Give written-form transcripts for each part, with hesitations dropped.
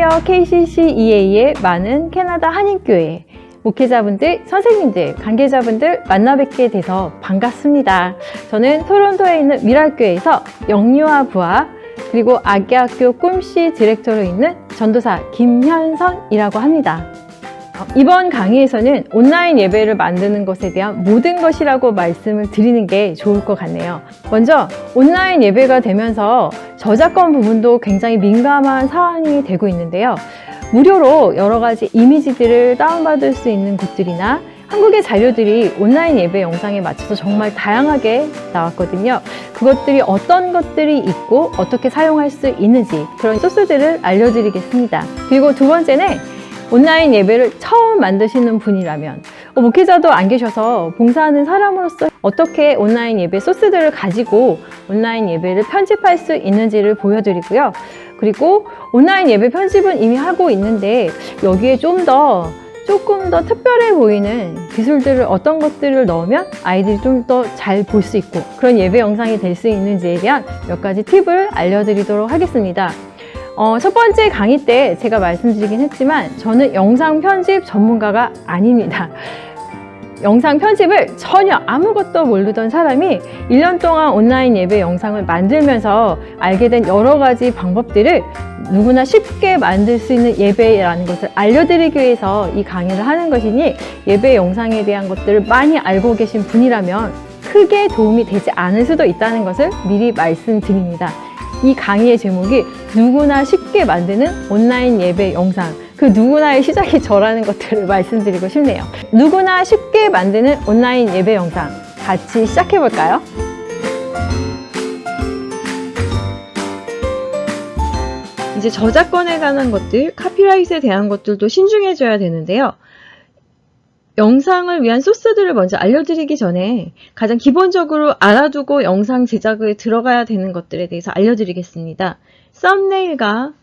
안녕하세요. KCC-EA의 많은 캐나다 한인교회 목회자분들, 선생님들, 관계자분들 만나 뵙게 돼서 반갑습니다. 저는 토론토에 있는 미랄교회에서 영유아 부하 그리고 아기학교 꿈씨 디렉터로 있는 전도사 김현선이라고 합니다. 이번 강의에서는 온라인 예배를 만드는 것에 대한 모든 것이라고 말씀을 드리는 게 좋을 것 같네요. 먼저 온라인 예배가 되면서 저작권 부분도 굉장히 민감한 사안이 되고 있는데요. 무료로 여러 가지 이미지들을 다운받을 수 있는 곳들이나 한국의 자료들이 온라인 예배 영상에 맞춰서 정말 다양하게 나왔거든요. 그것들이 어떤 것들이 있고 어떻게 사용할 수 있는지 그런 소스들을 알려드리겠습니다. 그리고 두 번째는 온라인 예배를 처음 만드시는 분이라면 목회자도 안 계셔서 봉사하는 사람으로서 어떻게 온라인 예배 소스들을 가지고 온라인 예배를 편집할 수 있는지를 보여드리고요. 그리고 온라인 예배 편집은 이미 하고 있는데 여기에 조금 더 특별해 보이는 기술들을 어떤 것들을 넣으면 아이들이 좀 더 잘 볼 수 있고 그런 예배 영상이 될 수 있는지에 대한 몇 가지 팁을 알려드리도록 하겠습니다. 첫 번째 강의 때 제가 말씀드리긴 했지만 저는 영상 편집 전문가가 아닙니다. 영상 편집을 전혀 아무것도 모르던 사람이 1년 동안 온라인 예배 영상을 만들면서 알게 된 여러 가지 방법들을 누구나 쉽게 만들 수 있는 예배라는 것을 알려드리기 위해서 이 강의를 하는 것이니 예배 영상에 대한 것들을 많이 알고 계신 분이라면 크게 도움이 되지 않을 수도 있다는 것을 미리 말씀드립니다. 이 강의의 제목이 누구나 쉽게 만드는 온라인 예배 영상, 그 누구나의 시작이 저라는 것들을 말씀드리고 싶네요. 누구나 쉽게 만드는 온라인 예배 영상 같이 시작해 볼까요? 이제 저작권에 관한 것들, 카피라이트에 대한 것들도 신중해져야 되는데요. 영상을 위한 소스들을 먼저 알려드리기 전에 가장 기본적으로 알아두고 영상 제작에 들어가야 되는 것들에 대해서 알려드리겠습니다. 썸네일과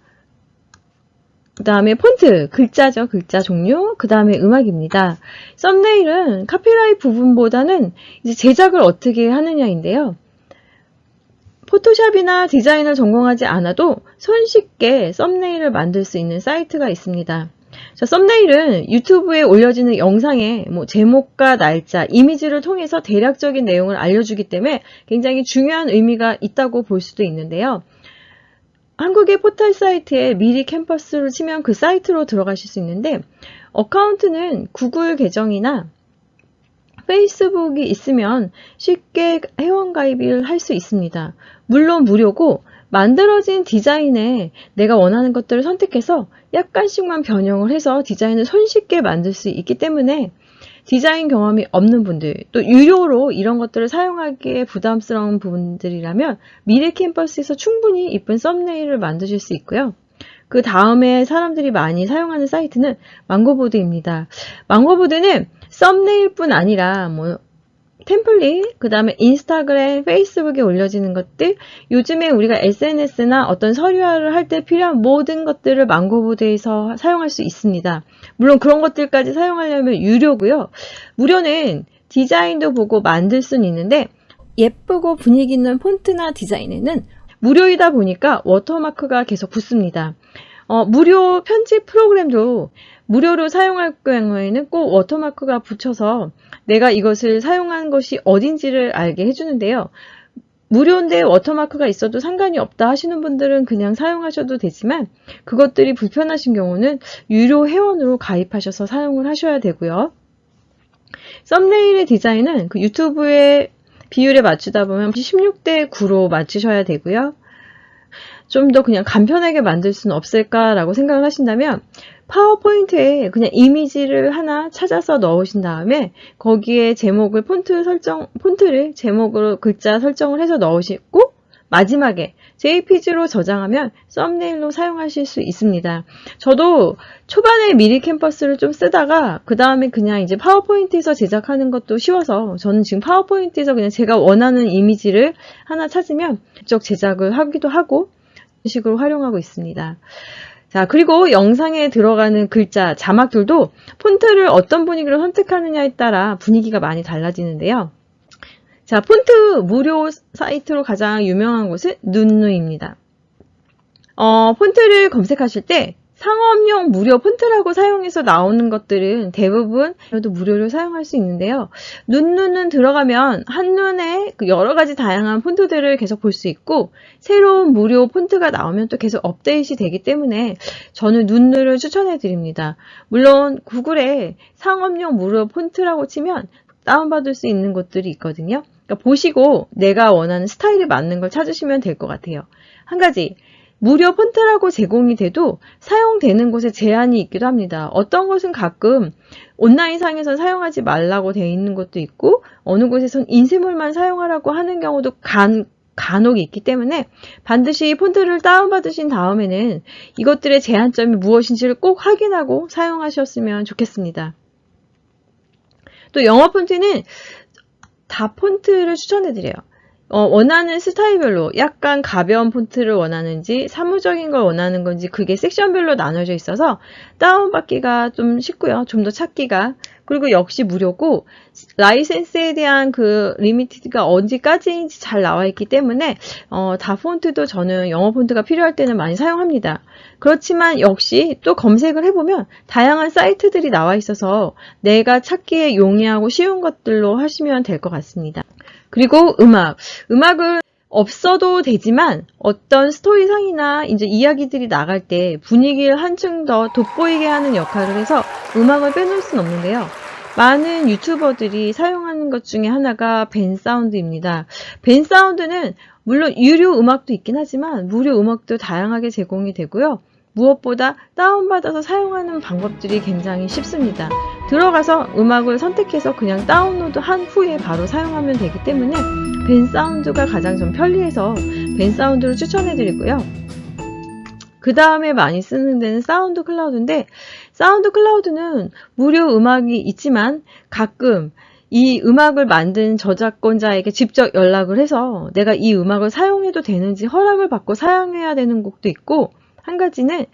그 다음에 폰트, 글자죠. 글자 종류, 그 다음에 음악입니다. 썸네일은 카피라이트 부분보다는 이제 제작을 어떻게 하느냐인데요. 포토샵이나 디자인을 전공하지 않아도 손쉽게 썸네일을 만들 수 있는 사이트가 있습니다. 자, 썸네일은 유튜브에 올려지는 영상의 제목과 날짜, 이미지를 통해서 대략적인 내용을 알려주기 때문에 굉장히 중요한 의미가 있다고 볼 수도 있는데요. 한국의 포털 사이트에 미리 캠퍼스로 치면 그 사이트로 들어가실 수 있는데 어카운트는 구글 계정이나 페이스북이 있으면 쉽게 회원가입을 할 수 있습니다. 물론 무료고 만들어진 디자인에 내가 원하는 것들을 선택해서 약간씩만 변형을 해서 디자인을 손쉽게 만들 수 있기 때문에 디자인 경험이 없는 분들, 또 유료로 이런 것들을 사용하기에 부담스러운 분들이라면 미래 캠퍼스에서 충분히 이쁜 썸네일을 만드실 수 있고요. 그 다음에 사람들이 많이 사용하는 사이트는 망고보드입니다. 망고보드는 썸네일뿐 아니라 템플릿, 그 다음에 인스타그램, 페이스북에 올려지는 것들, 요즘에 우리가 SNS나 어떤 서류화를 할 때 필요한 모든 것들을 망고보드에서 사용할 수 있습니다. 물론 그런 것들까지 사용하려면 유료고요. 무료는 디자인도 보고 만들 수는 있는데 예쁘고 분위기 있는 폰트나 디자인에는 무료이다 보니까 워터마크가 계속 붙습니다. 무료 편집 프로그램도 무료로 사용할 경우에는 꼭 워터마크가 붙여서 내가 이것을 사용한 것이 어딘지를 알게 해주는데요. 무료인데 워터마크가 있어도 상관이 없다 하시는 분들은 그냥 사용하셔도 되지만 그것들이 불편하신 경우는 유료 회원으로 가입하셔서 사용을 하셔야 되고요. 썸네일의 디자인은 그 유튜브의 비율에 맞추다 보면 16대 9로 맞추셔야 되고요. 좀 더 그냥 간편하게 만들 수는 없을까라고 생각을 하신다면 파워포인트에 그냥 이미지를 하나 찾아서 넣으신 다음에 거기에 제목을 폰트를 제목으로 글자 설정을 해서 넣으시고 마지막에 JPG로 저장하면 썸네일로 사용하실 수 있습니다. 저도 초반에 미리 캠퍼스를 좀 쓰다가 그 다음에 그냥 이제 파워포인트에서 제작하는 것도 쉬워서 저는 지금 파워포인트에서 그냥 제가 원하는 이미지를 하나 찾으면 직접 제작을 하기도 하고 이런 식으로 활용하고 있습니다. 자, 그리고 영상에 들어가는 글자, 자막들도 폰트를 어떤 분위기로 선택하느냐에 따라 분위기가 많이 달라지는데요. 자, 폰트 무료 사이트로 가장 유명한 곳은 눈누입니다. 폰트를 검색하실 때 상업용 무료 폰트라고 사용해서 나오는 것들은 대부분 그래도 무료로 사용할 수 있는데요. 눈은 들어가면 한눈에 그 여러 가지 다양한 폰트들을 계속 볼 수 있고 새로운 무료 폰트가 나오면 또 계속 업데이트 되기 때문에 저는 눈을 추천해 드립니다. 물론 구글에 상업용 무료 폰트라고 치면 다운받을 수 있는 곳들이 있거든요. 그러니까 보시고 내가 원하는 스타일에 맞는 걸 찾으시면 될 것 같아요. 한 가지, 무료 폰트라고 제공이 돼도 사용되는 곳에 제한이 있기도 합니다. 어떤 것은 가끔 온라인상에서 사용하지 말라고 되어 있는 것도 있고 어느 곳에선 인쇄물만 사용하라고 하는 경우도 간혹 있기 때문에 반드시 폰트를 다운받으신 다음에는 이것들의 제한점이 무엇인지를 꼭 확인하고 사용하셨으면 좋겠습니다. 또 영어 폰트는 다 폰트를 추천해드려요. 원하는 스타일별로 약간 가벼운 폰트를 원하는지 사무적인 걸 원하는 건지 그게 섹션별로 나눠져 있어서 다운받기가 좀 쉽고요. 좀 더 찾기가. 그리고 역시 무료고 라이센스에 대한 그 리미티드가 언제까지인지 잘 나와 있기 때문에 다 폰트도 저는 영어 폰트가 필요할 때는 많이 사용합니다. 그렇지만 역시 또 검색을 해보면 다양한 사이트들이 나와 있어서 내가 찾기에 용이하고 쉬운 것들로 하시면 될 것 같습니다. 그리고 음악은 없어도 되지만 어떤 스토리상이나 이제 이야기들이 나갈 때 분위기를 한층 더 돋보이게 하는 역할을 해서 음악을 빼놓을 수는 없는데요. 많은 유튜버들이 사용하는 것 중에 하나가 벤사운드입니다. 벤사운드는 물론 유료 음악도 있긴 하지만 무료 음악도 다양하게 제공이 되고요. 무엇보다 다운받아서 사용하는 방법들이 굉장히 쉽습니다. 들어가서 음악을 선택해서 그냥 다운로드한 후에 바로 사용하면 되기 때문에 벤사운드가 가장 좀 편리해서 벤사운드를 추천해드리고요. 그 다음에 많이 쓰는 데는 사운드 클라우드인데 사운드 클라우드는 무료 음악이 있지만 가끔 이 음악을 만든 저작권자에게 직접 연락을 해서 내가 이 음악을 사용해도 되는지 허락을 받고 사용해야 되는 곡도 있고 한 가지는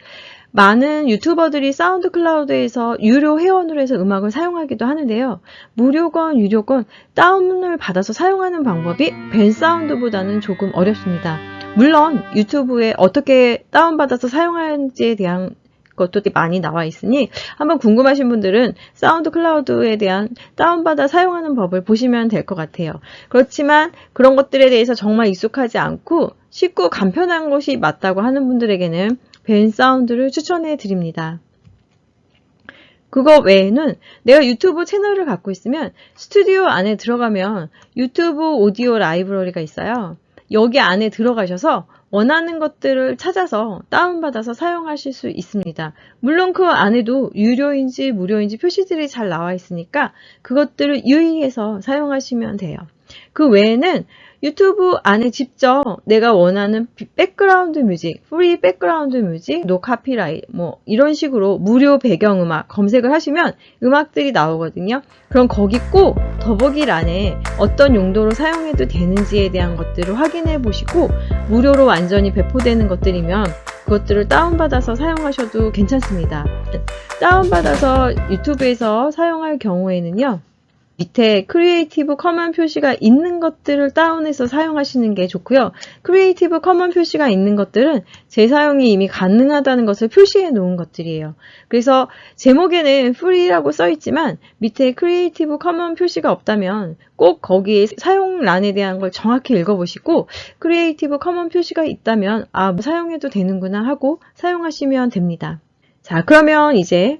많은 유튜버들이 사운드 클라우드에서 유료 회원으로 해서 음악을 사용하기도 하는데요. 무료건 유료건 다운을 받아서 사용하는 방법이 벤사운드보다는 조금 어렵습니다. 물론 유튜브에 어떻게 다운받아서 사용하는지에 대한 것도 많이 나와 있으니 한번 궁금하신 분들은 사운드 클라우드에 대한 다운받아 사용하는 법을 보시면 될 것 같아요. 그렇지만 그런 것들에 대해서 정말 익숙하지 않고 쉽고 간편한 것이 맞다고 하는 분들에게는 벤사운드를 추천해 드립니다. 그거 외에는 내가 유튜브 채널을 갖고 있으면 스튜디오 안에 들어가면 유튜브 오디오 라이브러리가 있어요. 여기 안에 들어가셔서 원하는 것들을 찾아서 다운받아서 사용하실 수 있습니다. 물론 그 안에도 유료인지 무료인지 표시들이 잘 나와 있으니까 그것들을 유의해서 사용하시면 돼요. 그 외에는 유튜브 안에 직접 내가 원하는 백그라운드 뮤직, 프리 백그라운드 뮤직, 노 카피라이트 뭐 이런 식으로 무료 배경음악 검색을 하시면 음악들이 나오거든요. 그럼 거기 꼭 더보기란에 어떤 용도로 사용해도 되는지에 대한 것들을 확인해 보시고 무료로 완전히 배포되는 것들이면 그것들을 다운받아서 사용하셔도 괜찮습니다. 다운받아서 유튜브에서 사용할 경우에는요. 밑에 크리에이티브 커먼 표시가 있는 것들을 다운해서 사용하시는 게 좋고요. 크리에이티브 커먼 표시가 있는 것들은 재사용이 이미 가능하다는 것을 표시해 놓은 것들이에요. 그래서 제목에는 프리라고 써 있지만 밑에 크리에이티브 커먼 표시가 없다면 꼭 거기에 사용란에 대한 걸 정확히 읽어보시고 크리에이티브 커먼 표시가 있다면 뭐 사용해도 되는구나 하고 사용하시면 됩니다. 자, 그러면 이제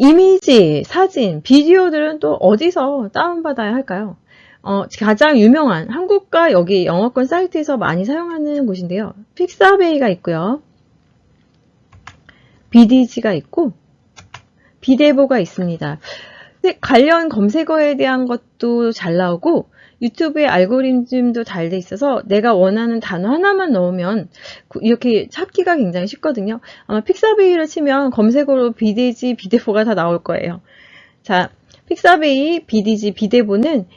이미지, 사진, 비디오들은 또 어디서 다운받아야 할까요? 가장 유명한 한국과 여기 영어권 사이트에서 많이 사용하는 곳인데요. 픽사베이가 있고요. 비디지가 있고 비데보가 있습니다. 관련 검색어에 대한 것도 잘 나오고 유튜브의 알고리즘도 잘 돼 있어서 내가 원하는 단어 하나만 넣으면 이렇게 찾기가 굉장히 쉽거든요. 아마 픽사베이를 치면 검색어로 비디지, 비데보가 다 나올 거예요. 자, 픽사베이, 비디지, 비데보는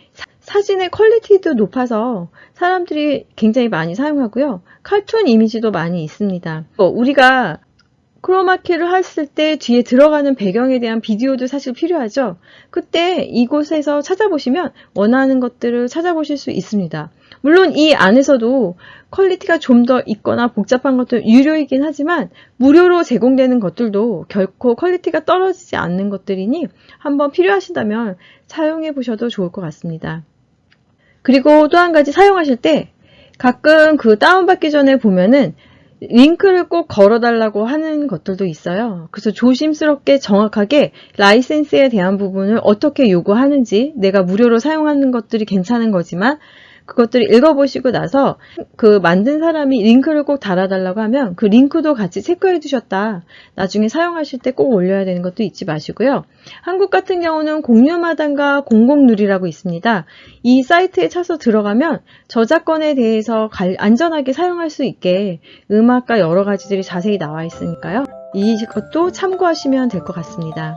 사진의 퀄리티도 높아서 사람들이 굉장히 많이 사용하고요. 칼툰 이미지도 많이 있습니다. 우리가 크로마키를 했을 때 뒤에 들어가는 배경에 대한 비디오도 사실 필요하죠. 그때 이곳에서 찾아보시면 원하는 것들을 찾아보실 수 있습니다. 물론 이 안에서도 퀄리티가 좀 더 있거나 복잡한 것들 유료이긴 하지만 무료로 제공되는 것들도 결코 퀄리티가 떨어지지 않는 것들이니 한번 필요하신다면 사용해 보셔도 좋을 것 같습니다. 그리고 또 한 가지 사용하실 때 가끔 그 다운받기 전에 보면은 링크를 꼭 걸어달라고 하는 것들도 있어요. 그래서 조심스럽게 정확하게 라이센스에 대한 부분을 어떻게 요구하는지, 내가 무료로 사용하는 것들이 괜찮은 거지만 그것들을 읽어보시고 나서 그 만든 사람이 링크를 꼭 달아달라고 하면 그 링크도 같이 체크해 두셨다. 나중에 사용하실 때 꼭 올려야 되는 것도 잊지 마시고요. 한국 같은 경우는 공유마당과 공공누리라고 있습니다. 이 사이트에 쳐서 들어가면 저작권에 대해서 안전하게 사용할 수 있게 음악과 여러 가지들이 자세히 나와 있으니까요. 이것도 참고하시면 될 것 같습니다.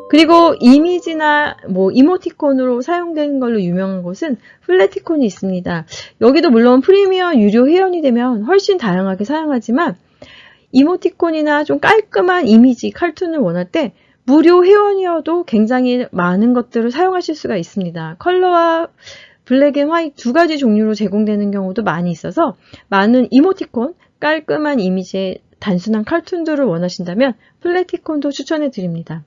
그리고 이미지나 뭐 이모티콘으로 사용되는 걸로 유명한 곳은 플래티콘이 있습니다. 여기도 물론 프리미엄 유료 회원이 되면 훨씬 다양하게 사용하지만 이모티콘이나 좀 깔끔한 이미지, 칼툰을 원할 때 무료 회원이어도 굉장히 많은 것들을 사용하실 수가 있습니다. 컬러와 블랙 앤 화이트 두 가지 종류로 제공되는 경우도 많이 있어서 많은 이모티콘, 깔끔한 이미지의 단순한 칼툰들을 원하신다면 플래티콘도 추천해 드립니다.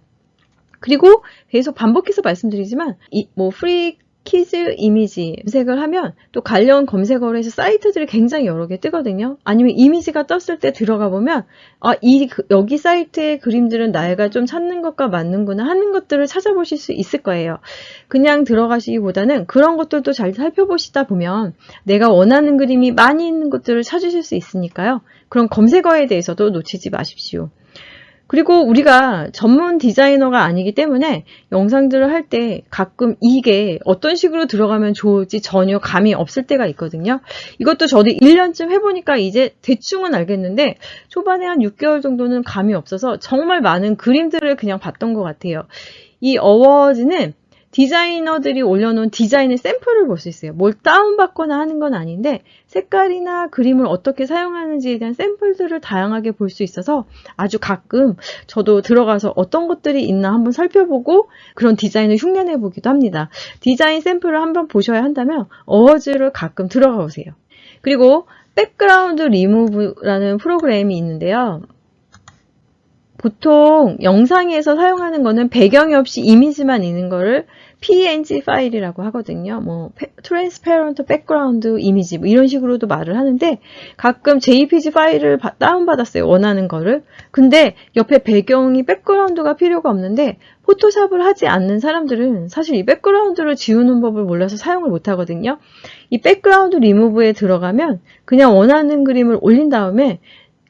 그리고 계속 반복해서 말씀드리지만 프리 키즈 이미지 검색을 하면 또 관련 검색어로 해서 사이트들이 굉장히 여러 개 뜨거든요. 아니면 이미지가 떴을 때 들어가 보면 여기 사이트의 그림들은 나이가 좀 찾는 것과 맞는구나 하는 것들을 찾아보실 수 있을 거예요. 그냥 들어가시기보다는 그런 것들도 잘 살펴보시다 보면 내가 원하는 그림이 많이 있는 것들을 찾으실 수 있으니까요. 그런 검색어에 대해서도 놓치지 마십시오. 그리고 우리가 전문 디자이너가 아니기 때문에 영상들을 할 때 가끔 이게 어떤 식으로 들어가면 좋을지 전혀 감이 없을 때가 있거든요. 이것도 저도 1년쯤 해보니까 이제 대충은 알겠는데 초반에 한 6개월 정도는 감이 없어서 정말 많은 그림들을 그냥 봤던 것 같아요. 이 어워즈는 디자이너들이 올려놓은 디자인의 샘플을 볼 수 있어요. 뭘 다운받거나 하는 건 아닌데 색깔이나 그림을 어떻게 사용하는지에 대한 샘플들을 다양하게 볼 수 있어서 아주 가끔 저도 들어가서 어떤 것들이 있나 한번 살펴보고 그런 디자인을 흉내내 보기도 합니다. 디자인 샘플을 한번 보셔야 한다면 어워즈를 가끔 들어가 보세요. 그리고 백그라운드 리무브라는 프로그램이 있는데요. 보통 영상에서 사용하는 거는 배경이 없이 이미지만 있는 거를 PNG 파일이라고 하거든요. Transparent Background Image 이런 식으로도 말을 하는데 가끔 JPG 파일을 다운받았어요. 원하는 거를. 근데 옆에 배경이 백그라운드가 필요가 없는데 포토샵을 하지 않는 사람들은 사실 이 백그라운드를 지우는 법을 몰라서 사용을 못 하거든요. 이 백그라운드 리무브에 들어가면 그냥 원하는 그림을 올린 다음에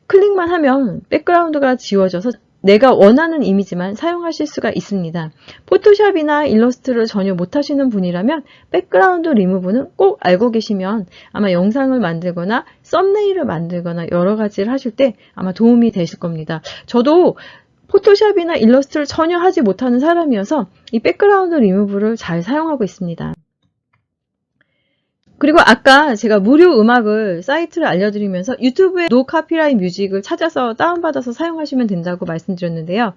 클릭만 하면 백그라운드가 지워져서 내가 원하는 이미지만 사용하실 수가 있습니다. 포토샵이나 일러스트를 전혀 못하시는 분이라면 백그라운드 리무브는 꼭 알고 계시면 아마 영상을 만들거나 썸네일을 만들거나 여러 가지를 하실 때 아마 도움이 되실 겁니다. 저도 포토샵이나 일러스트를 전혀 하지 못하는 사람이어서 이 백그라운드 리무브를 잘 사용하고 있습니다. 그리고 아까 제가 무료 음악을 사이트를 알려드리면서 유튜브에 노 카피라이트 뮤직을 찾아서 다운받아서 사용하시면 된다고 말씀드렸는데요.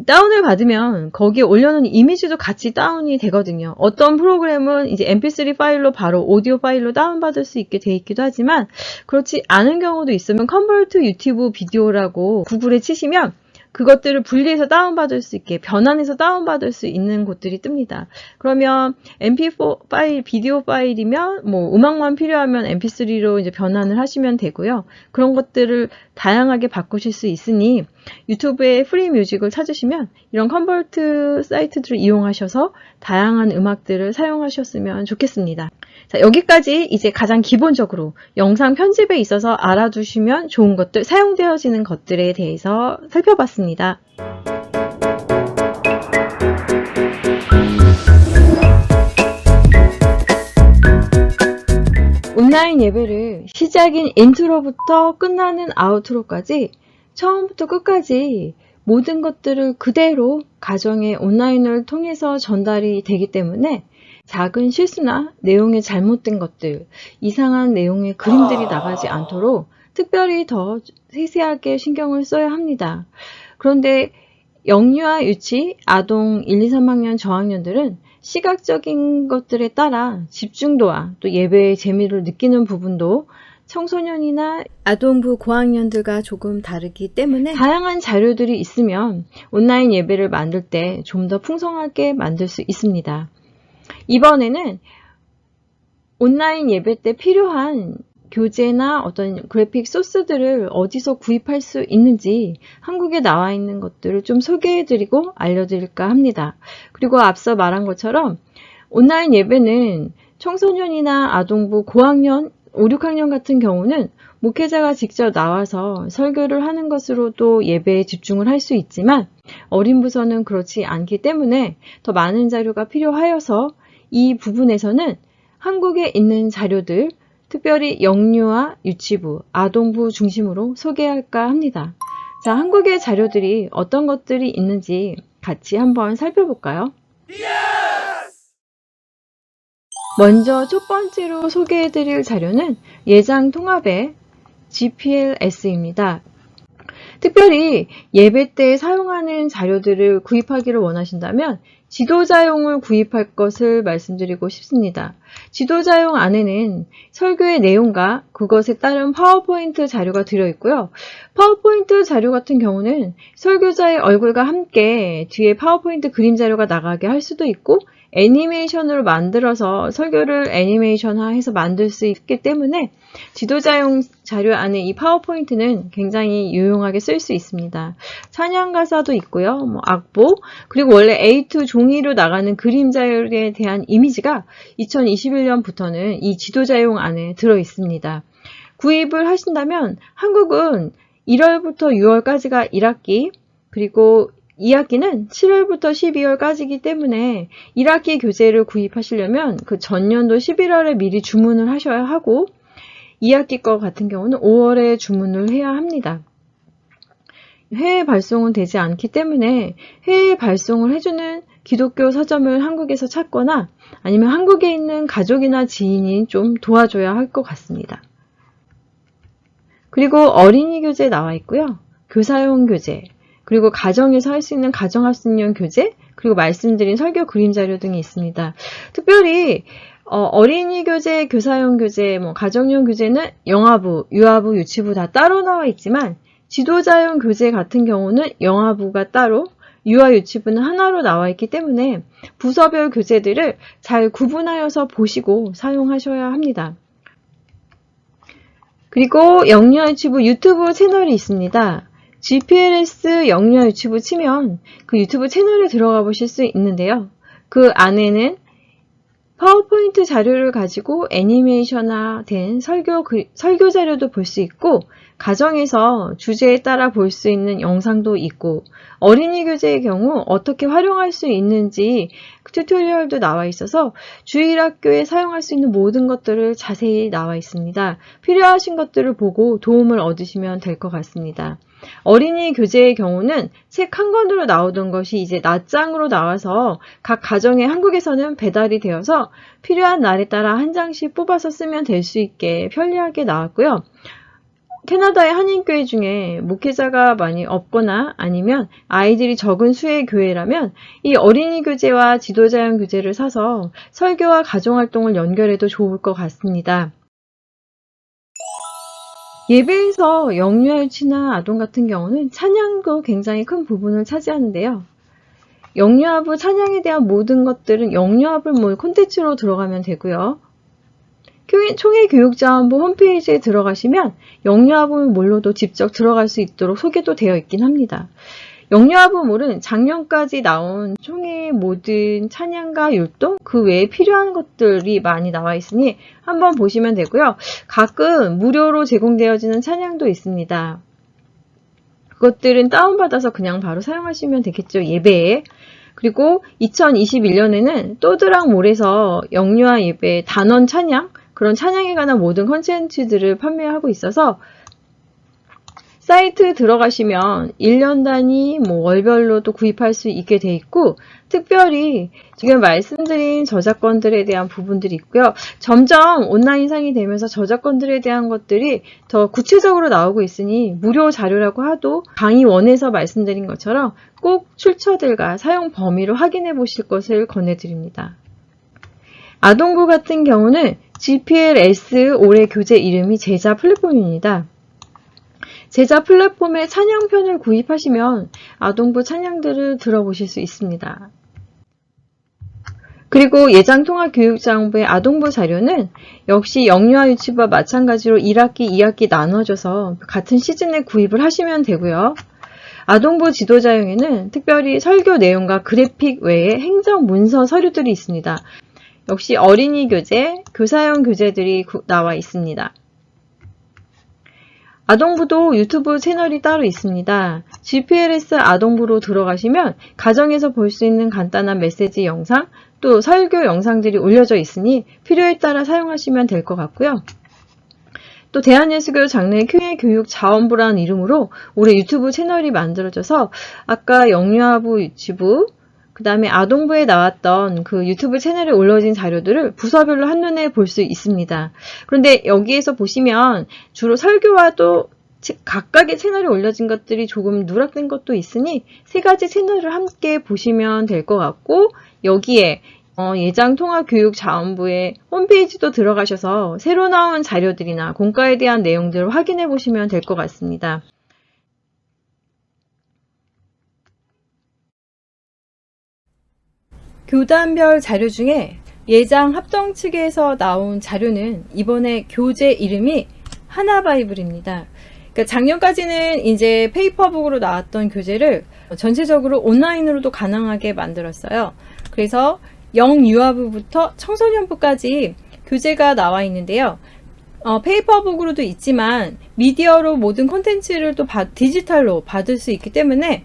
다운을 받으면 거기에 올려놓은 이미지도 같이 다운이 되거든요. 어떤 프로그램은 이제 mp3 파일로 바로 오디오 파일로 다운받을 수 있게 돼 있기도 하지만 그렇지 않은 경우도 있으면 컨버트 유튜브 비디오라고 구글에 치시면 그것들을 분리해서 다운받을 수 있게 변환해서 다운받을 수 있는 곳들이 뜹니다. 그러면 mp4 파일, 비디오 파일이면 음악만 필요하면 mp3로 이제 변환을 하시면 되고요. 그런 것들을 다양하게 바꾸실 수 있으니 유튜브에 프리 뮤직을 찾으시면 이런 컨버트 사이트들을 이용하셔서 다양한 음악들을 사용하셨으면 좋겠습니다. 자, 여기까지 이제 가장 기본적으로 영상 편집에 있어서 알아두시면 좋은 것들, 사용되어지는 것들에 대해서 살펴봤습니다. 온라인 예배를 시작인 인트로부터 끝나는 아우트로까지 처음부터 끝까지 모든 것들을 그대로 가정의 온라인을 통해서 전달이 되기 때문에 작은 실수나 내용의 잘못된 것들, 이상한 내용의 그림들이 나가지 않도록 특별히 더 세세하게 신경을 써야 합니다. 그런데 영유아, 유치, 아동 1, 2, 3학년 저학년들은 시각적인 것들에 따라 집중도와 또 예배의 재미를 느끼는 부분도 청소년이나 아동부 고학년들과 조금 다르기 때문에 다양한 자료들이 있으면 온라인 예배를 만들 때 좀 더 풍성하게 만들 수 있습니다. 이번에는 온라인 예배 때 필요한 교재나 어떤 그래픽 소스들을 어디서 구입할 수 있는지 한국에 나와 있는 것들을 좀 소개해드리고 알려드릴까 합니다. 그리고 앞서 말한 것처럼 온라인 예배는 청소년이나 아동부 고학년, 5, 6학년 같은 경우는 목회자가 직접 나와서 설교를 하는 것으로도 예배에 집중을 할 수 있지만 어린 부서는 그렇지 않기 때문에 더 많은 자료가 필요하여서 이 부분에서는 한국에 있는 자료들, 특별히 영유아, 유치부, 아동부 중심으로 소개할까 합니다. 자, 한국의 자료들이 어떤 것들이 있는지 같이 한번 살펴볼까요? 먼저 첫 번째로 소개해드릴 자료는 예장 통합의 GPLS입니다. 특별히 예배 때 사용하는 자료들을 구입하기를 원하신다면 지도자용을 구입할 것을 말씀드리고 싶습니다. 지도자용 안에는 설교의 내용과 그것에 따른 파워포인트 자료가 들어있고요. 파워포인트 자료 같은 경우는 설교자의 얼굴과 함께 뒤에 파워포인트 그림 자료가 나가게 할 수도 있고 애니메이션으로 만들어서 설교를 애니메이션화해서 만들 수 있기 때문에 지도자용 자료 안에 이 파워포인트는 굉장히 유용하게 쓸 수 있습니다. 찬양 가사도 있고요. 악보, 그리고 원래 A2 종이로 나가는 그림 자료에 대한 이미지가 2021년부터는 이 지도자용 안에 들어 있습니다. 구입을 하신다면 한국은 1월부터 6월까지가 1학기, 그리고 2학기는 7월부터 12월까지이기 때문에 1학기 교재를 구입하시려면 그 전년도 11월에 미리 주문을 하셔야 하고 2학기 거 같은 경우는 5월에 주문을 해야 합니다. 해외 발송은 되지 않기 때문에 해외 발송을 해주는 기독교 서점을 한국에서 찾거나 아니면 한국에 있는 가족이나 지인이 좀 도와줘야 할 것 같습니다. 그리고 어린이 교재 나와 있고요. 교사용 교재, 그리고 가정에서 할 수 있는 가정학습용 교재, 그리고 말씀드린 설교 그림 자료 등이 있습니다. 특별히 어린이 교재, 교사용 교재, 가정용 교재는 영아부, 유아부, 유치부 다 따로 나와 있지만 지도자용 교재 같은 경우는 영아부가 따로, 유아, 유치부는 하나로 나와 있기 때문에 부서별 교재들을 잘 구분하여서 보시고 사용하셔야 합니다. 그리고 영유아 유치부 유튜브 채널이 있습니다. GPLS 영유아 유치부 치면 그 유튜브 채널에 들어가 보실 수 있는데요. 그 안에는 파워포인트 자료를 가지고 애니메이션화된 설교 자료도 볼 수 있고 가정에서 주제에 따라 볼 수 있는 영상도 있고 어린이 교재의 경우 어떻게 활용할 수 있는지 튜토리얼도 나와 있어서 주일학교에 사용할 수 있는 모든 것들을 자세히 나와 있습니다. 필요하신 것들을 보고 도움을 얻으시면 될 것 같습니다. 어린이 교재의 경우는 책 한 권으로 나오던 것이 이제 낱장으로 나와서 각 가정에 한국에서는 배달이 되어서 필요한 날에 따라 한 장씩 뽑아서 쓰면 될 수 있게 편리하게 나왔고요. 캐나다의 한인교회 중에 목회자가 많이 없거나 아니면 아이들이 적은 수의 교회라면 이 어린이 교재와 지도자용 교재를 사서 설교와 가정활동을 연결해도 좋을 것 같습니다. 예배에서 영유아 유치나 아동 같은 경우는 찬양도 굉장히 큰 부분을 차지하는데요. 영유아부 찬양에 대한 모든 것들은 영유아부 콘텐츠로 들어가면 되고요. 총회교육자원부 홈페이지에 들어가시면 영유아부몰로도 직접 들어갈 수 있도록 소개도 되어 있긴 합니다. 영유아부몰은 작년까지 나온 총회 모든 찬양과 율동, 그 외에 필요한 것들이 많이 나와 있으니 한번 보시면 되고요. 가끔 무료로 제공되어지는 찬양도 있습니다. 그것들은 다운받아서 그냥 바로 사용하시면 되겠죠, 예배에. 그리고 2021년에는 또드락몰에서 영유아 예배 단원 찬양, 그런 찬양에 관한 모든 컨텐츠들을 판매하고 있어서 사이트 들어가시면 1년 단위 월별로 또 구입할 수 있게 돼 있고, 특별히 지금 말씀드린 저작권들에 대한 부분들이 있고요. 점점 온라인상이 되면서 저작권들에 대한 것들이 더 구체적으로 나오고 있으니 무료 자료라고 하도 강의 1에서 말씀드린 것처럼 꼭 출처들과 사용 범위를 확인해 보실 것을 권해드립니다. 아동부 같은 경우는 GPLS 올해 교재 이름이 제자 플랫폼입니다. 제자 플랫폼의 찬양편을 구입하시면 아동부 찬양들을 들어보실 수 있습니다. 그리고 예장통합교육자원부의 아동부 자료는 역시 영유아 유치부와 마찬가지로 1학기, 2학기 나눠져서 같은 시즌에 구입을 하시면 되고요. 아동부 지도자용에는 특별히 설교 내용과 그래픽 외에 행정 문서 서류들이 있습니다. 역시 어린이 교재, 교사용 교재들이 나와 있습니다. 아동부도 유튜브 채널이 따로 있습니다. GPLS 아동부로 들어가시면 가정에서 볼 수 있는 간단한 메시지 영상, 또 설교 영상들이 올려져 있으니 필요에 따라 사용하시면 될 것 같고요. 또 대한예수교 장래 교육자원부라는 이름으로 올해 유튜브 채널이 만들어져서 아까 영유아부 유치부, 그 다음에 아동부에 나왔던 그 유튜브 채널에 올려진 자료들을 부서별로 한눈에 볼 수 있습니다. 그런데 여기에서 보시면 주로 설교와 또 각각의 채널에 올려진 것들이 조금 누락된 것도 있으니 세 가지 채널을 함께 보시면 될 것 같고, 여기에 예장통합교육자원부의 홈페이지도 들어가셔서 새로 나온 자료들이나 공과에 대한 내용들을 확인해 보시면 될 것 같습니다. 교단별 자료 중에 예장 합동 측에서 나온 자료는 이번에 교재 이름이 하나바이블입니다. 그러니까 작년까지는 이제 페이퍼북으로 나왔던 교재를 전체적으로 온라인으로도 가능하게 만들었어요. 그래서 영유아부부터 청소년부까지 교재가 나와 있는데요. 페이퍼북으로도 있지만 미디어로 모든 콘텐츠를 또 디지털로 받을 수 있기 때문에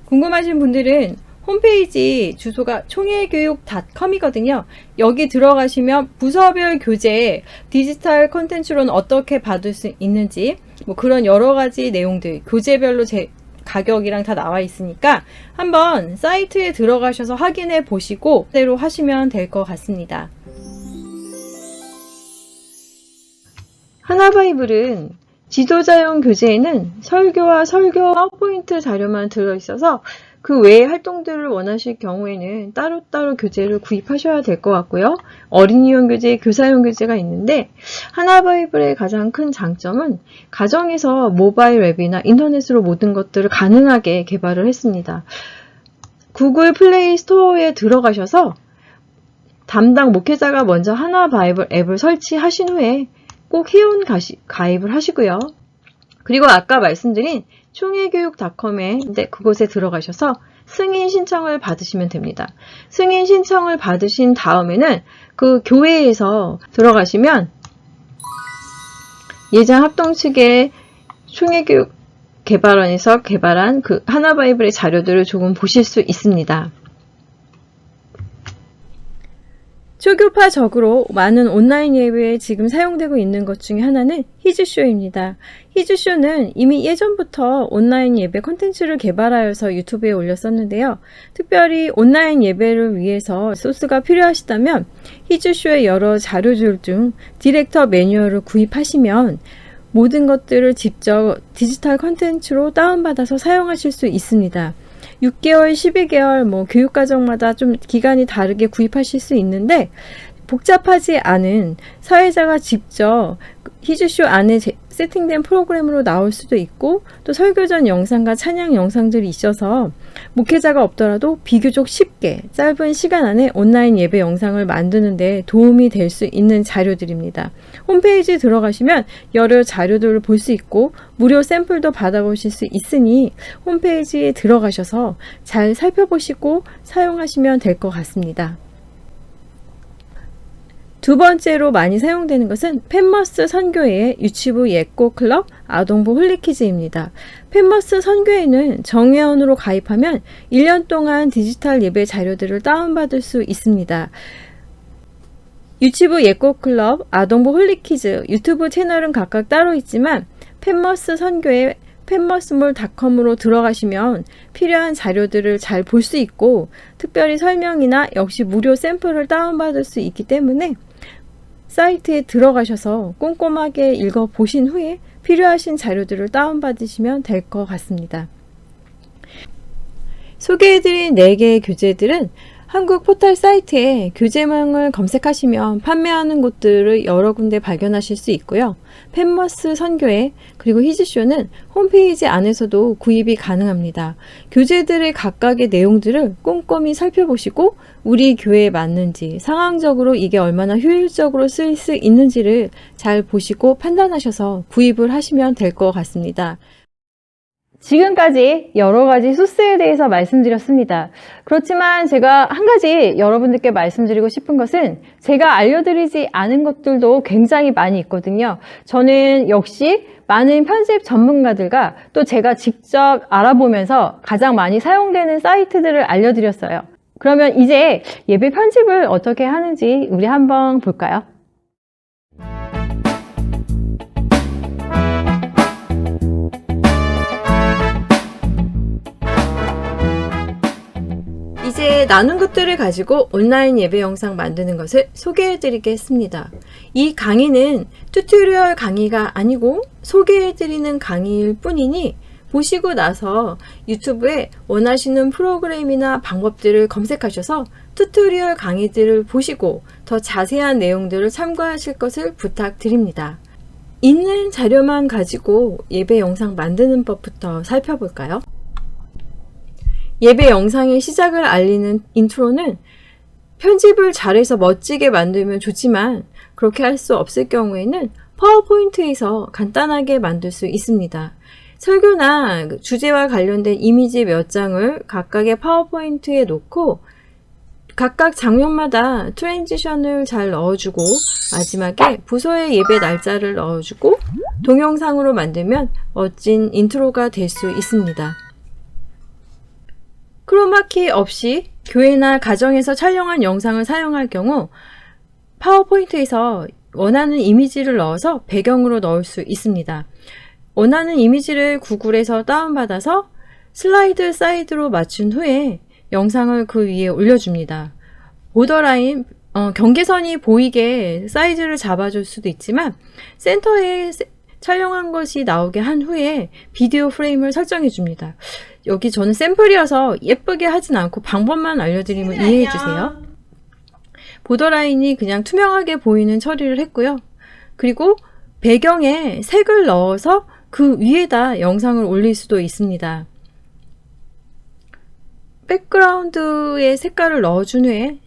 궁금하신 분들은 홈페이지 주소가 총일교육.com이거든요. 여기 들어가시면 부서별 교재 디지털 콘텐츠로는 어떻게 받을 수 있는지 그런 여러 가지 내용들 교재별로 가격이랑 다 나와 있으니까 한번 사이트에 들어가셔서 확인해 보시고 그대로 하시면 될 것 같습니다. 하나바이블은 지도자용 교재에는 설교와 설교 파워포인트 자료만 들어있어서 그 외의 활동들을 원하실 경우에는 따로따로 교재를 구입하셔야 될 것 같고요. 어린이용 교재, 교사용 교재가 있는데 하나바이블의 가장 큰 장점은 가정에서 모바일 앱이나 인터넷으로 모든 것들을 가능하게 개발을 했습니다. 구글 플레이 스토어에 들어가셔서 담당 목회자가 먼저 하나바이블 앱을 설치하신 후에 꼭 회원 가입을 하시고요. 그리고 아까 말씀드린 총일교육.com에 그곳에 들어가셔서 승인 신청을 받으시면 됩니다. 승인 신청을 받으신 다음에는 그 교회에서 들어가시면 예장 합동 측의 총일교육 개발원에서 개발한 그 하나바이블의 자료들을 조금 보실 수 있습니다. 초교파적으로 많은 온라인 예배에 지금 사용되고 있는 것 중에 하나는 히즈쇼입니다. 히즈쇼는 이미 예전부터 온라인 예배 콘텐츠를 개발하여서 유튜브에 올렸었는데요. 특별히 온라인 예배를 위해서 소스가 필요하시다면 히즈쇼의 여러 자료들 중 디렉터 매뉴얼을 구입하시면 모든 것들을 직접 디지털 콘텐츠로 다운받아서 사용하실 수 있습니다. 6개월, 12개월 교육과정마다 좀 기간이 다르게 구입하실 수 있는데 복잡하지 않은 사회자가 직접 히즈쇼 안에 세팅된 프로그램으로 나올 수도 있고 또 설교전 영상과 찬양 영상들이 있어서 목회자가 없더라도 비교적 쉽게 짧은 시간 안에 온라인 예배 영상을 만드는 데 도움이 될 수 있는 자료들입니다. 홈페이지 들어가시면 여러 자료들을 볼 수 있고 무료 샘플도 받아보실 수 있으니 홈페이지에 들어가셔서 잘 살펴보시고 사용하시면 될 것 같습니다. 두 번째로 많이 사용되는 것은 펜머스 선교회의 유치부 예꼬 클럽 아동부 홀리키즈입니다. 펜머스 선교회는 정회원으로 가입하면 1년 동안 디지털 예배 자료들을 다운받을 수 있습니다. 유치부 예꼬 클럽 아동부 홀리키즈 유튜브 채널은 각각 따로 있지만 펜머스 선교회 펜머스몰닷컴으로 들어가시면 필요한 자료들을 잘 볼 수 있고 특별히 설명이나 역시 무료 샘플을 다운받을 수 있기 때문에 사이트에 들어가셔서 꼼꼼하게 읽어보신 후에 필요하신 자료들을 다운받으시면 될 것 같습니다. 소개해드린 4개의 교재들은 한국 포털 사이트에 교재명을 검색하시면 판매하는 곳들을 여러 군데 발견하실 수 있고요. 펜머스 선교회 그리고 히즈쇼는 홈페이지 안에서도 구입이 가능합니다. 교재들의 각각의 내용들을 꼼꼼히 살펴보시고 우리 교회에 맞는지 상황적으로 이게 얼마나 효율적으로 쓰일 수 있는지를 잘 보시고 판단하셔서 구입을 하시면 될 것 같습니다. 지금까지 여러 가지 소스에 대해서 말씀드렸습니다. 그렇지만 제가 한 가지 여러분들께 말씀드리고 싶은 것은 제가 알려드리지 않은 것들도 굉장히 많이 있거든요. 저는 역시 많은 편집 전문가들과 또 제가 직접 알아보면서 가장 많이 사용되는 사이트들을 알려드렸어요. 그러면 이제 예배 편집을 어떻게 하는지 우리 한번 볼까요? 이제 나눈 것들을 가지고 온라인 예배 영상 만드는 것을 소개해 드리겠습니다. 이 강의는 튜토리얼 강의가 아니고 소개해 드리는 강의일 뿐이니 보시고 나서 유튜브에 원하시는 프로그램이나 방법들을 검색하셔서 튜토리얼 강의들을 보시고 더 자세한 내용들을 참고하실 것을 부탁드립니다. 있는 자료만 가지고 예배 영상 만드는 법부터 살펴볼까요? 예배 영상의 시작을 알리는 인트로는 편집을 잘해서 멋지게 만들면 좋지만 그렇게 할 수 없을 경우에는 파워포인트에서 간단하게 만들 수 있습니다. 설교나 주제와 관련된 이미지 몇 장을 각각의 파워포인트에 놓고 각각 장면마다 트랜지션을 잘 넣어주고 마지막에 부서의 예배 날짜를 넣어주고 동영상으로 만들면 멋진 인트로가 될 수 있습니다. 크로마키 없이 교회나 가정에서 촬영한 영상을 사용할 경우 파워포인트에서 원하는 이미지를 넣어서 배경으로 넣을 수 있습니다. 원하는 이미지를 구글에서 다운받아서 슬라이드 사이드로 맞춘 후에 영상을 그 위에 올려줍니다. 보더라인, 경계선이 보이게 사이즈를 잡아줄 수도 있지만 센터에 촬영한 것이 나오게 한 후에 비디오 프레임을 설정해 줍니다. 여기 저는 샘플이어서 예쁘게 하진 않고 방법만 알려드리면 이해해 주세요. 보더라인이 그냥 투명하게 보이는 처리를 했고요. 그리고 배경에 색을 넣어서 그 위에다 영상을 올릴 수도 있습니다. 백그라운드에 색깔을 넣어준 후에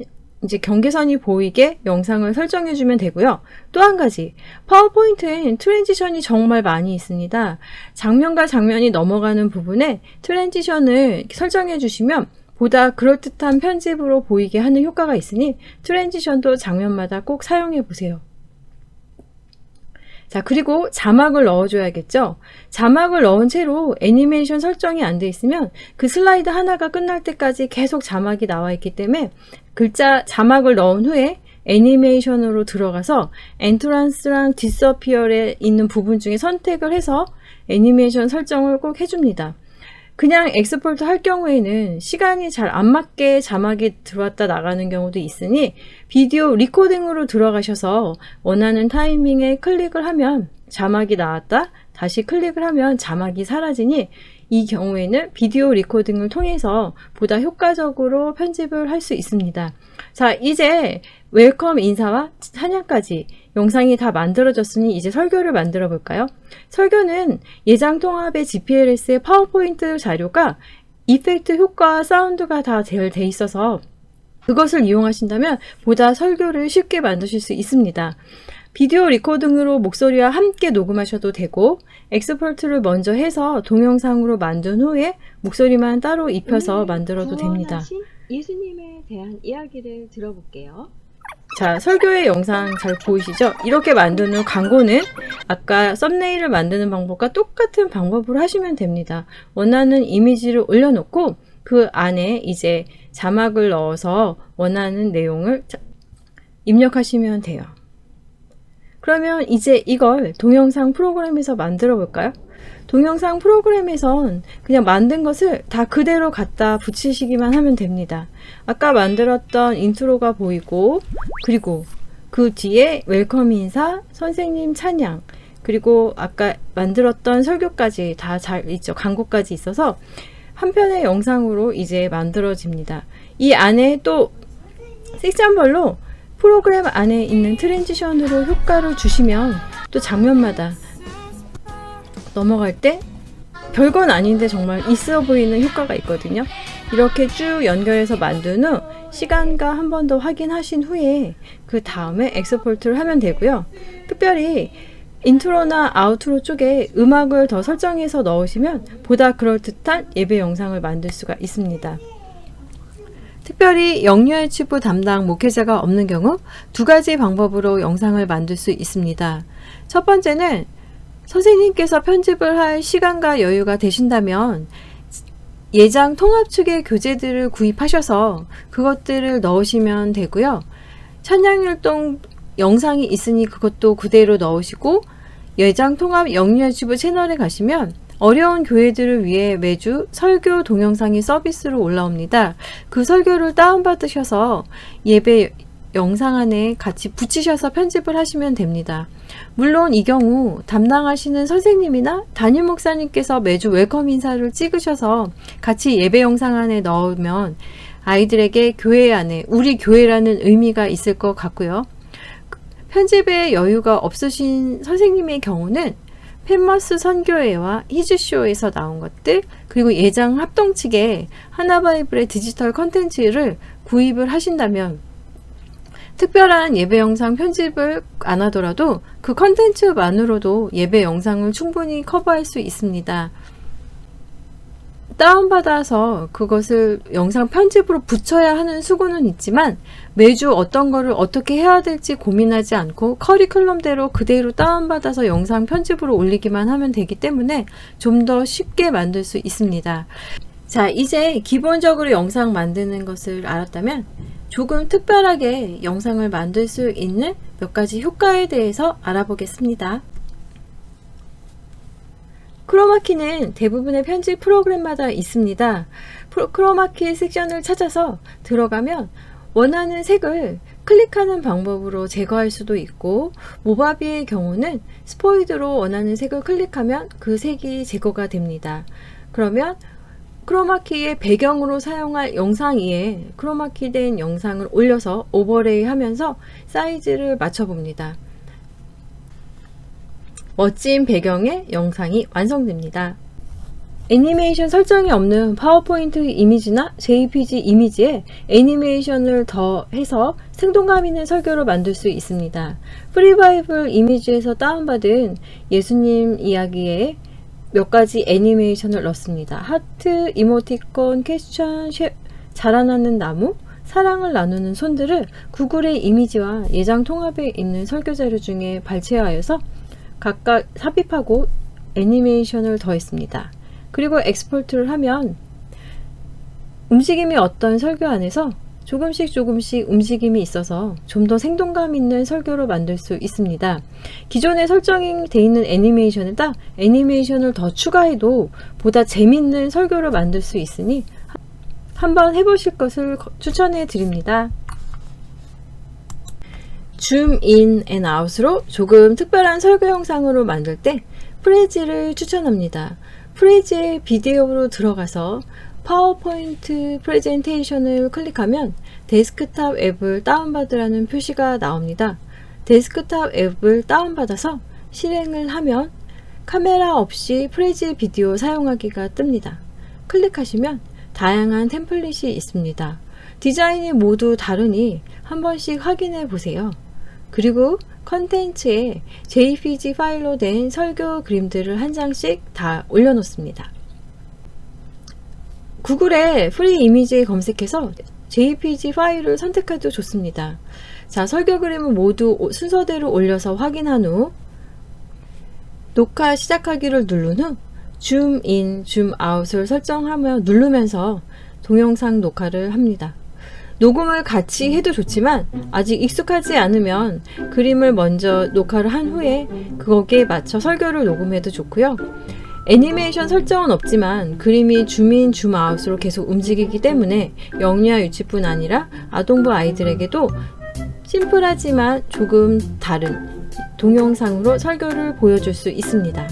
이제 경계선이 보이게 영상을 설정해 주면 되고요. 또 한 가지, 파워포인트엔 트랜지션이 정말 많이 있습니다. 장면과 장면이 넘어가는 부분에 트랜지션을 설정해 주시면 보다 그럴듯한 편집으로 보이게 하는 효과가 있으니 트랜지션도 장면마다 꼭 사용해 보세요. 자, 그리고 자막을 넣어줘야겠죠. 자막을 넣은 채로 애니메이션 설정이 안 돼 있으면 그 슬라이드 하나가 끝날 때까지 계속 자막이 나와 있기 때문에 글자 자막을 넣은 후에 애니메이션으로 들어가서 엔트란스랑 디서피어에 있는 부분 중에 선택을 해서 애니메이션 설정을 꼭 해줍니다. 그냥 엑스포트 할 경우에는 시간이 잘 안 맞게 자막이 들어왔다 나가는 경우도 있으니 비디오 리코딩으로 들어가셔서 원하는 타이밍에 클릭을 하면 자막이 나왔다 다시 클릭을 하면 자막이 사라지니 이 경우에는 비디오 리코딩을 통해서 보다 효과적으로 편집을 할 수 있습니다. 자, 이제 웰컴 인사와 찬양까지 영상이 다 만들어졌으니 이제 설교를 만들어 볼까요? 설교는 예장 통합의 GPLS의 파워포인트 자료가 이펙트 효과와 사운드가 다 잘 돼 있어서 그것을 이용하신다면 보다 설교를 쉽게 만드실 수 있습니다. 비디오 리코딩으로 목소리와 함께 녹음하셔도 되고 엑스포트를 먼저 해서 동영상으로 만든 후에 목소리만 따로 입혀서 만들어도 됩니다. 예수님에 대한 이야기를 들어볼게요. 자, 설교의 영상 잘 보이시죠? 이렇게 만든 후 광고는 아까 썸네일을 만드는 방법과 똑같은 방법으로 하시면 됩니다. 원하는 이미지를 올려놓고 그 안에 이제 자막을 넣어서 원하는 내용을 입력하시면 돼요. 그러면 이제 이걸 동영상 프로그램에서 만들어 볼까요? 동영상 프로그램에선 그냥 만든 것을 다 그대로 갖다 붙이시기만 하면 됩니다. 아까 만들었던 인트로가 보이고, 그리고 그 뒤에 웰컴 인사, 선생님 찬양, 그리고 아까 만들었던 설교까지 다 잘 있죠. 광고까지 있어서 한 편의 영상으로 이제 만들어집니다. 이 안에 또 섹션별로 프로그램 안에 있는 트랜지션으로 효과를 주시면 또 장면마다 넘어갈 때 별건 아닌데 정말 있어 보이는 효과가 있거든요. 이렇게 쭉 연결해서 만든 후 시간과 한 번 더 확인하신 후에 그 다음에 엑스포트를 하면 되고요. 특별히 인트로나 아우트로 쪽에 음악을 더 설정해서 넣으시면 보다 그럴듯한 예배 영상을 만들 수가 있습니다. 특별히 영유아치부 담당 목회자가 없는 경우 두 가지 방법으로 영상을 만들 수 있습니다. 첫 번째는 선생님께서 편집을 할 시간과 여유가 되신다면 예장 통합 측의 교재들을 구입하셔서 그것들을 넣으시면 되고요. 찬양율동 영상이 있으니 그것도 그대로 넣으시고, 예장 통합 영유아치부 채널에 가시면 어려운 교회들을 위해 매주 설교 동영상이 서비스로 올라옵니다. 그 설교를 다운받으셔서 예배 영상 안에 같이 붙이셔서 편집을 하시면 됩니다. 물론 이 경우 담당하시는 선생님이나 담임 목사님께서 매주 웰컴 인사를 찍으셔서 같이 예배 영상 안에 넣으면 아이들에게 교회 안에 우리 교회라는 의미가 있을 것 같고요. 편집에 여유가 없으신 선생님의 경우는 펜머스 선교회와 히즈쇼에서 나온 것들, 그리고 예장 합동 측에 하나바이블의 디지털 컨텐츠를 구입을 하신다면 특별한 예배 영상 편집을 안 하더라도 그 컨텐츠만으로도 예배 영상을 충분히 커버할 수 있습니다. 다운받아서 그것을 영상 편집으로 붙여야 하는 수고는 있지만 매주 어떤 거를 어떻게 해야 될지 고민하지 않고 커리큘럼대로 그대로 다운받아서 영상 편집으로 올리기만 하면 되기 때문에 좀 더 쉽게 만들 수 있습니다. 자, 이제 기본적으로 영상 만드는 것을 알았다면 조금 특별하게 영상을 만들 수 있는 몇 가지 효과에 대해서 알아보겠습니다. 크로마키는 대부분의 편집 프로그램마다 있습니다. 크로마키 섹션을 찾아서 들어가면 원하는 색을 클릭하는 방법으로 제거할 수도 있고, 모바비의 경우는 스포이드로 원하는 색을 클릭하면 그 색이 제거가 됩니다. 그러면 크로마키의 배경으로 사용할 영상 위에 크로마키 된 영상을 올려서 오버레이 하면서 사이즈를 맞춰봅니다. 멋진 배경의 영상이 완성됩니다. 애니메이션 설정이 없는 파워포인트 이미지나 JPG 이미지에 애니메이션을 더해서 생동감 있는 설교를 만들 수 있습니다. 프리바이블 이미지에서 다운받은 예수님 이야기에 몇 가지 애니메이션을 넣습니다. 하트, 이모티콘, 퀘스천, 자라나는 나무, 사랑을 나누는 손들을 구글의 이미지와 예장 통합에 있는 설교 자료 중에 발췌하여서 각각 삽입하고 애니메이션을 더했습니다. 그리고 엑스포트를 하면 움직임이 어떤 설교 안에서 조금씩 움직임이 있어서 좀 더 생동감 있는 설교를 만들 수 있습니다. 기존에 설정이 되어 있는 애니메이션에다 애니메이션을 더 추가해도 보다 재밌는 설교를 만들 수 있으니 한번 해보실 것을 추천해 드립니다. 줌 인 앤 아웃으로 조금 특별한 설교 영상으로 만들 때 프레지를 추천합니다. 프레지의 비디오로 들어가서 파워포인트 프레젠테이션을 클릭하면 데스크탑 앱을 다운받으라는 표시가 나옵니다. 데스크탑 앱을 다운받아서 실행을 하면 카메라 없이 프레지 비디오 사용하기가 뜹니다. 클릭하시면 다양한 템플릿이 있습니다. 디자인이 모두 다르니 한 번씩 확인해 보세요. 그리고 컨텐츠에 JPG 파일로 된 설교 그림들을 한 장씩 다 올려놓습니다. 구글에 프리 이미지 검색해서 JPG 파일을 선택해도 좋습니다. 자, 설교 그림은 모두 순서대로 올려서 확인한 후 녹화 시작하기를 누른 후 줌 인, 줌 아웃을 설정하며 누르면서 동영상 녹화를 합니다. 녹음을 같이 해도 좋지만 아직 익숙하지 않으면 그림을 먼저 녹화를 한 후에 거기에 맞춰 설교를 녹음해도 좋고요. 애니메이션 설정은 없지만 그림이 줌인 줌아웃으로 계속 움직이기 때문에 영유아 유치뿐 아니라 아동부 아이들에게도 심플하지만 조금 다른 동영상으로 설교를 보여줄 수 있습니다.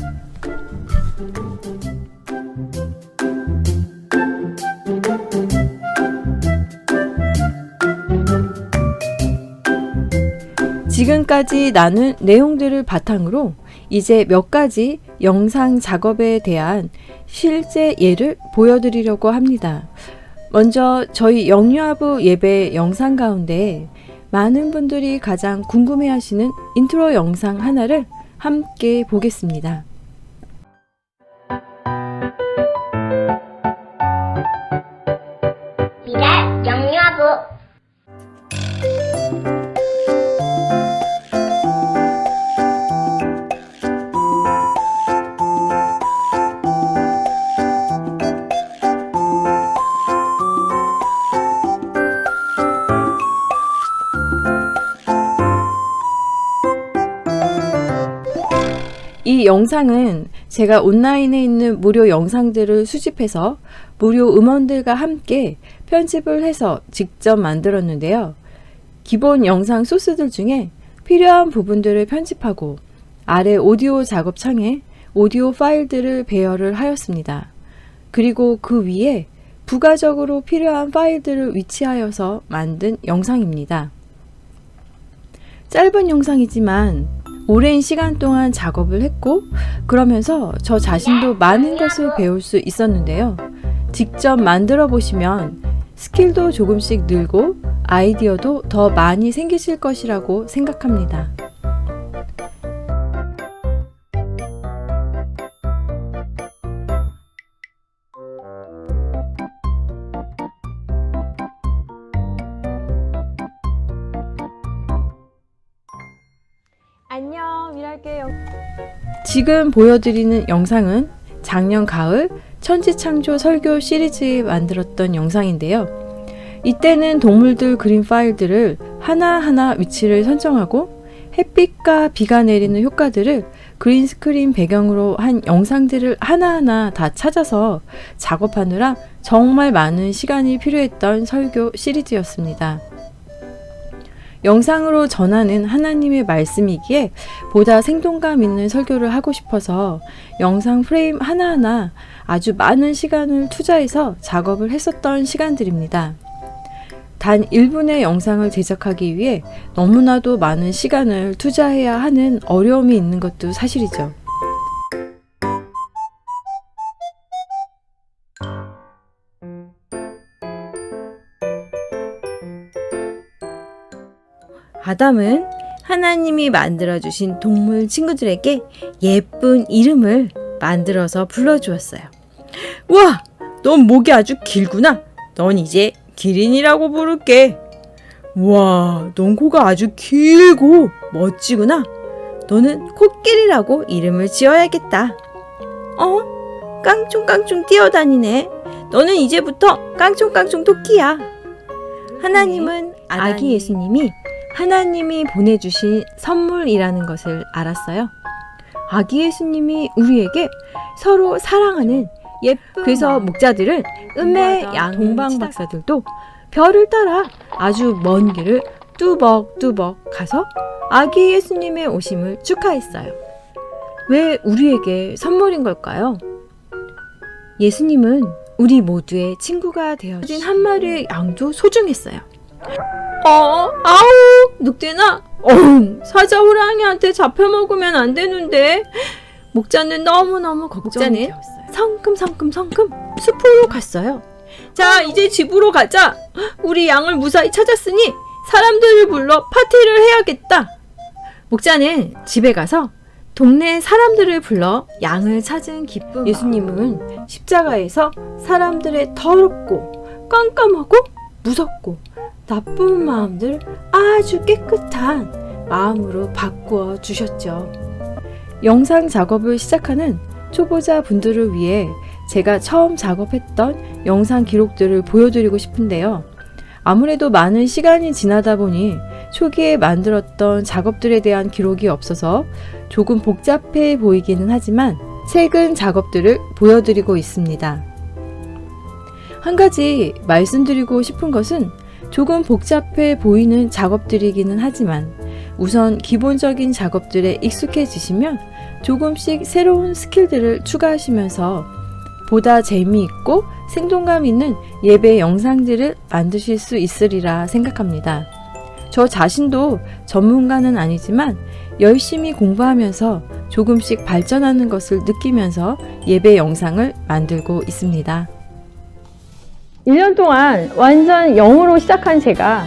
지금까지 나눈 내용들을 바탕으로 이제 몇 가지 영상 작업에 대한 실제 예를 보여드리려고 합니다. 먼저 저희 영유아부 예배 영상 가운데 많은 분들이 가장 궁금해하시는 인트로 영상 하나를 함께 보겠습니다. 이제 영유아부 이 영상은 제가 온라인에 있는 무료 영상들을 수집해서 무료 음원들과 함께 편집을 해서 직접 만들었는데요. 기본 영상 소스들 중에 필요한 부분들을 편집하고 아래 오디오 작업 창에 오디오 파일들을 배열을 하였습니다. 그리고 그 위에 부가적으로 필요한 파일들을 위치하여서 만든 영상입니다. 짧은 영상이지만 오랜 시간 동안 작업을 했고 그러면서 저 자신도 많은 것을 배울 수 있었는데요. 직접 만들어 보시면 스킬도 조금씩 늘고 아이디어도 더 많이 생기실 것이라고 생각합니다. 안녕, 미랄게요. 지금 보여드리는 영상은 작년 가을 천지창조 설교 시리즈에 만들었던 영상인데요. 이때는 동물들 그림 파일들을 하나하나 위치를 선정하고 햇빛과 비가 내리는 효과들을 그린스크린 배경으로 한 영상들을 하나하나 다 찾아서 작업하느라 정말 많은 시간이 필요했던 설교 시리즈였습니다. 영상으로 전하는 하나님의 말씀이기에 보다 생동감 있는 설교를 하고 싶어서 영상 프레임 하나하나 아주 많은 시간을 투자해서 작업을 했었던 시간들입니다. 단 1분의 영상을 제작하기 위해 너무나도 많은 시간을 투자해야 하는 어려움이 있는 것도 사실이죠. 아담은 하나님이 만들어주신 동물 친구들에게 예쁜 이름을 만들어서 불러주었어요. 우와! 넌 목이 아주 길구나. 넌 이제 기린이라고 부를게. 우와! 넌 코가 아주 길고 멋지구나. 너는 코끼리라고 이름을 지어야겠다. 깡충깡충 뛰어다니네. 너는 이제부터 깡충깡충 토끼야. 하나님은 아기 예수님이 하나님이 보내주신 선물이라는 것을 알았어요. 아기 예수님이 우리에게 서로 사랑하는 예쁜 그래서 목자들은 음의 양 동방 박사들도 별을 따라 아주 먼 길을 뚜벅뚜벅 가서 아기 예수님의 오심을 축하했어요. 왜 우리에게 선물인 걸까요? 예수님은 우리 모두의 친구가 되어준 한 마리의 양도 소중했어요. 아우, 늑대나, 사자 호랑이한테 잡혀먹으면 안 되는데. 목자는 너무너무 걱정이 되었어요. 성큼성큼 숲으로 갔어요. 자, 이제 집으로 가자. 우리 양을 무사히 찾았으니 사람들을 불러 파티를 해야겠다. 목자는 집에 가서 동네 사람들을 불러 양을 찾은 기쁨. 예수님은 십자가에서 사람들의 더럽고 깜깜하고 무섭고 나쁜 마음들 아주 깨끗한 마음으로 바꾸어 주셨죠. 영상 작업을 시작하는 초보자 분들을 위해 제가 처음 작업했던 영상 기록들을 보여드리고 싶은데요. 아무래도 많은 시간이 지나다 보니 초기에 만들었던 작업들에 대한 기록이 없어서 조금 복잡해 보이기는 하지만 최근 작업들을 보여드리고 있습니다. 한 가지 말씀드리고 싶은 것은 조금 복잡해 보이는 작업들이기는 하지만 우선 기본적인 작업들에 익숙해지시면 조금씩 새로운 스킬들을 추가하시면서 보다 재미있고 생동감 있는 예배 영상들을 만드실 수 있으리라 생각합니다. 저 자신도 전문가는 아니지만 열심히 공부하면서 조금씩 발전하는 것을 느끼면서 예배 영상을 만들고 있습니다. 1년 동안 완전 0으로 시작한 제가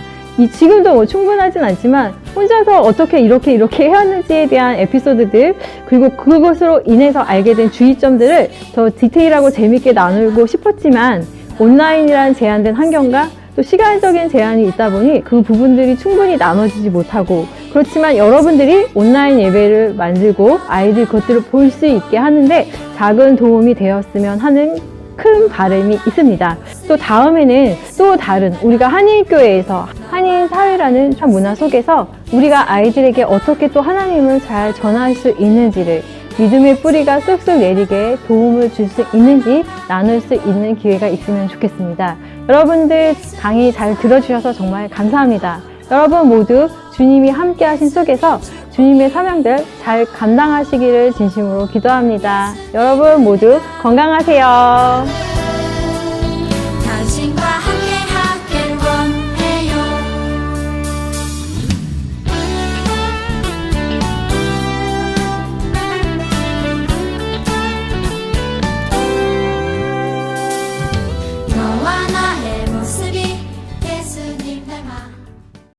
지금도 뭐 충분하진 않지만 혼자서 어떻게 이렇게 해왔는지에 대한 에피소드들, 그리고 그것으로 인해서 알게 된 주의점들을 더 디테일하고 재밌게 나누고 싶었지만 온라인이란 제한된 환경과 또 시간적인 제한이 있다 보니 그 부분들이 충분히 나눠지지 못하고, 그렇지만 여러분들이 온라인 예배를 만들고 아이들 그것들을 볼 수 있게 하는데 작은 도움이 되었으면 하는 큰 바람이 있습니다. 또 다음에는 또 다른 우리가 한인교회에서 한인 사회라는 참 문화 속에서 우리가 아이들에게 어떻게 또 하나님을 잘 전할 수 있는지를, 믿음의 뿌리가 쑥쑥 내리게 도움을 줄 수 있는지 나눌 수 있는 기회가 있으면 좋겠습니다. 여러분들 강의 잘 들어주셔서 정말 감사합니다. 여러분 모두 주님이 함께 하신 속에서 주님의 사명들 잘 감당하시기를 진심으로 기도합니다. 여러분 모두 건강하세요.